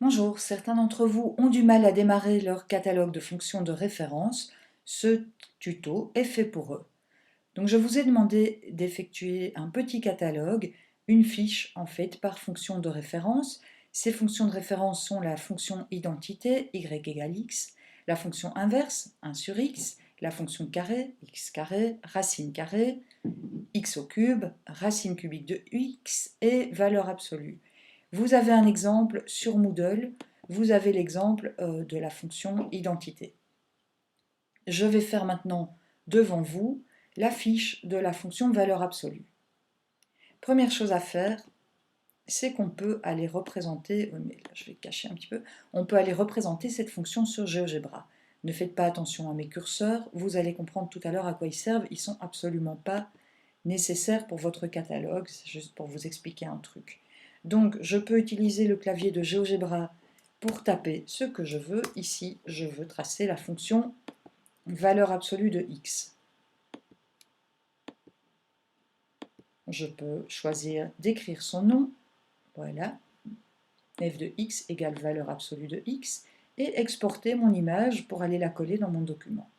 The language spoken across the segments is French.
Bonjour, certains d'entre vous ont du mal à démarrer leur catalogue de fonctions de référence. Ce tuto est fait pour eux. Donc je vous ai demandé d'effectuer un petit catalogue, une fiche en fait par fonction de référence. Ces fonctions de référence sont la fonction identité, y égale x, la fonction inverse, 1 sur x, la fonction carré, x carré, racine carrée, x au cube, racine cubique de x et valeur absolue. Vous avez un exemple sur Moodle, vous avez l'exemple de la fonction identité. Je vais faire maintenant devant vous la fiche de la fonction valeur absolue. Première chose à faire, c'est qu'on peut aller représenter, mais là je vais cacher un petit peu, on peut aller représenter cette fonction sur GeoGebra. Ne faites pas attention à mes curseurs, vous allez comprendre tout à l'heure à quoi ils servent, ils ne sont absolument pas nécessaires pour votre catalogue, c'est juste pour vous expliquer un truc. Donc je peux utiliser le clavier de GeoGebra pour taper ce que je veux. Ici, je veux tracer la fonction valeur absolue de x. Je peux choisir d'écrire son nom, voilà, f de x égale valeur absolue de x, et exporter mon image pour aller la coller dans mon document.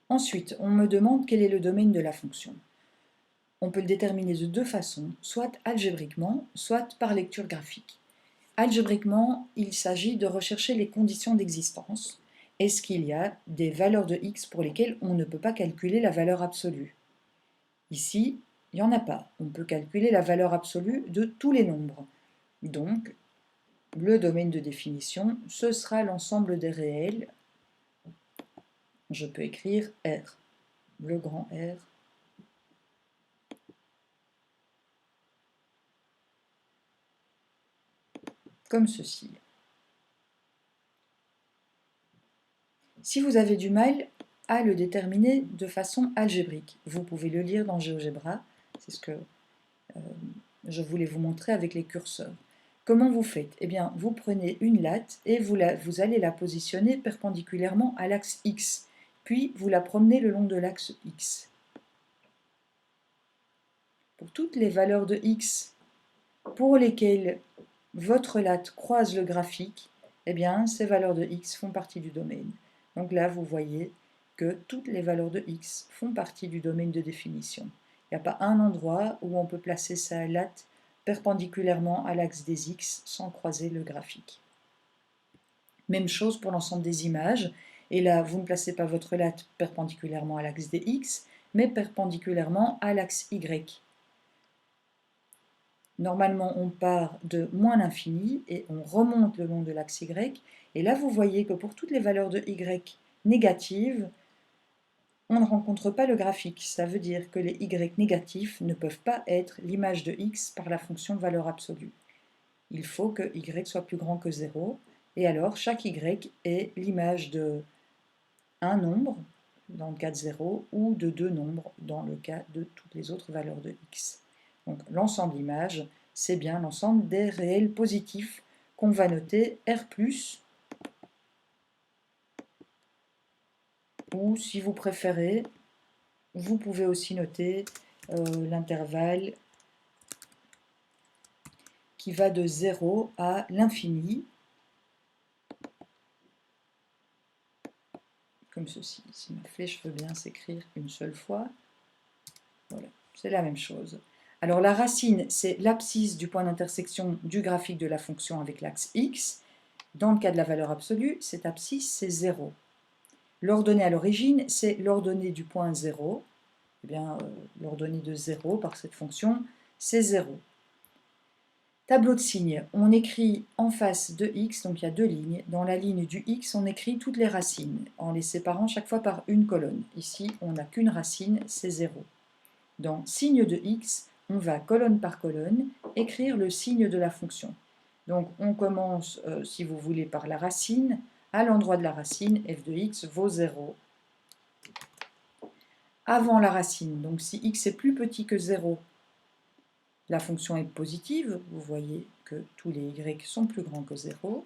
Ensuite, on me demande quel est le domaine de la fonction. On peut le déterminer de deux façons, soit algébriquement, soit par lecture graphique. Algébriquement, il s'agit de rechercher les conditions d'existence. Est-ce qu'il y a des valeurs de x pour lesquelles on ne peut pas calculer la valeur absolue? Ici, il n'y en a pas. On peut calculer la valeur absolue de tous les nombres. Donc, le domaine de définition, ce sera l'ensemble des réels. Je peux écrire R, le grand R, comme ceci. Si vous avez du mal à le déterminer de façon algébrique, vous pouvez le lire dans GeoGebra, c'est ce que je voulais vous montrer avec les curseurs. Comment vous faites? Eh bien, vous prenez une latte et vous allez la positionner perpendiculairement à l'axe X, puis vous la promenez le long de l'axe X. Pour toutes les valeurs de X pour lesquelles votre latte croise le graphique, eh bien, ces valeurs de x font partie du domaine. Donc là, vous voyez que toutes les valeurs de x font partie du domaine de définition. Il n'y a pas un endroit où on peut placer sa latte perpendiculairement à l'axe des x sans croiser le graphique. Même chose pour l'ensemble des images. Et là, vous ne placez pas votre latte perpendiculairement à l'axe des x, mais perpendiculairement à l'axe y. Normalement, on part de moins l'infini et on remonte le long de l'axe y. Et là, vous voyez que pour toutes les valeurs de y négatives, on ne rencontre pas le graphique. Ça veut dire que les y négatifs ne peuvent pas être l'image de x par la fonction valeur absolue. Il faut que y soit plus grand que 0. Et alors, chaque y est l'image de un nombre, dans le cas de 0, ou de deux nombres, dans le cas de toutes les autres valeurs de x. Donc l'ensemble image, c'est bien l'ensemble des réels positifs qu'on va noter R+, ou si vous préférez, vous pouvez aussi noter l'intervalle qui va de 0 à l'infini, comme ceci. Si ma flèche veut bien s'écrire une seule fois, voilà, c'est la même chose. Alors la racine, c'est l'abscisse du point d'intersection du graphique de la fonction avec l'axe x. Dans le cas de la valeur absolue, cette abscisse, c'est 0. L'ordonnée à l'origine, c'est l'ordonnée du point 0. Eh bien, l'ordonnée de 0 par cette fonction, c'est 0. Tableau de signes, on écrit en face de x, donc il y a deux lignes. Dans la ligne du x, on écrit toutes les racines, en les séparant chaque fois par une colonne. Ici, on n'a qu'une racine, c'est 0. Dans signe de x, on va colonne par colonne écrire le signe de la fonction. Donc on commence, si vous voulez, par la racine. À l'endroit de la racine, f de x vaut 0. Avant la racine, donc si x est plus petit que 0, la fonction est positive, vous voyez que tous les y sont plus grands que 0.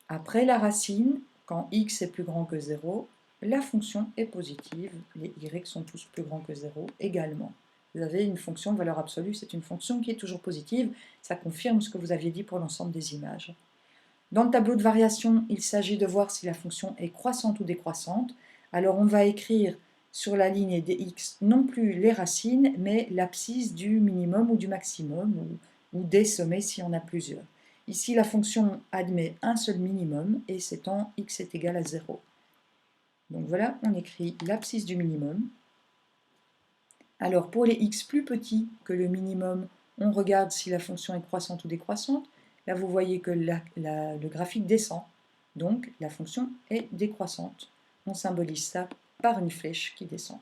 Après la racine, quand x est plus grand que 0, la fonction est positive, les y sont tous plus grands que 0 également. Vous avez une fonction valeur absolue, c'est une fonction qui est toujours positive, ça confirme ce que vous aviez dit pour l'ensemble des images. Dans le tableau de variation, il s'agit de voir si la fonction est croissante ou décroissante. Alors on va écrire sur la ligne des x non plus les racines, mais l'abscisse du minimum ou du maximum, ou des sommets s'il y en a plusieurs. Ici, la fonction admet un seul minimum, et c'est en x est égal à 0. Donc voilà, on écrit l'abscisse du minimum. Alors pour les x plus petits que le minimum, on regarde si la fonction est croissante ou décroissante. Là, vous voyez que le graphique descend, donc la fonction est décroissante. On symbolise ça par une flèche qui descend.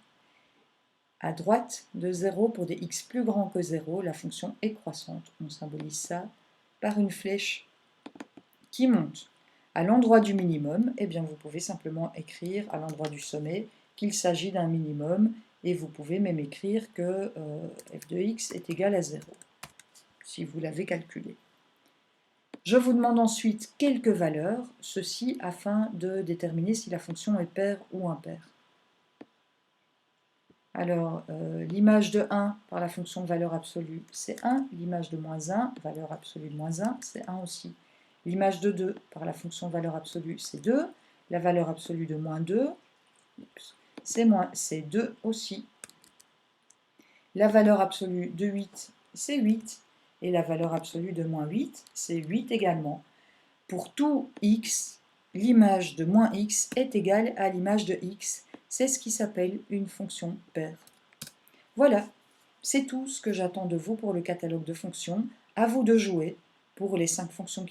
À droite de 0, pour des x plus grands que 0, la fonction est croissante. On symbolise ça par une flèche qui monte. À l'endroit du minimum, eh bien, vous pouvez simplement écrire à l'endroit du sommet qu'il s'agit d'un minimum, et vous pouvez même écrire que f de x est égal à 0, si vous l'avez calculé. Je vous demande ensuite quelques valeurs, ceci afin de déterminer si la fonction est paire ou impaire. Alors, l'image de 1 par la fonction de valeur absolue, c'est 1. L'image de moins 1, valeur absolue de moins 1, c'est 1 aussi. L'image de 2 par la fonction de valeur absolue, c'est 2. La valeur absolue de moins 2, c'est 2 aussi. La valeur absolue de 8, c'est 8. Et la valeur absolue de moins 8, c'est 8 également. Pour tout x, l'image de moins x est égale à l'image de x. C'est ce qui s'appelle une fonction paire. Voilà, c'est tout ce que j'attends de vous pour le catalogue de fonctions. À vous de jouer pour les 5 fonctions qui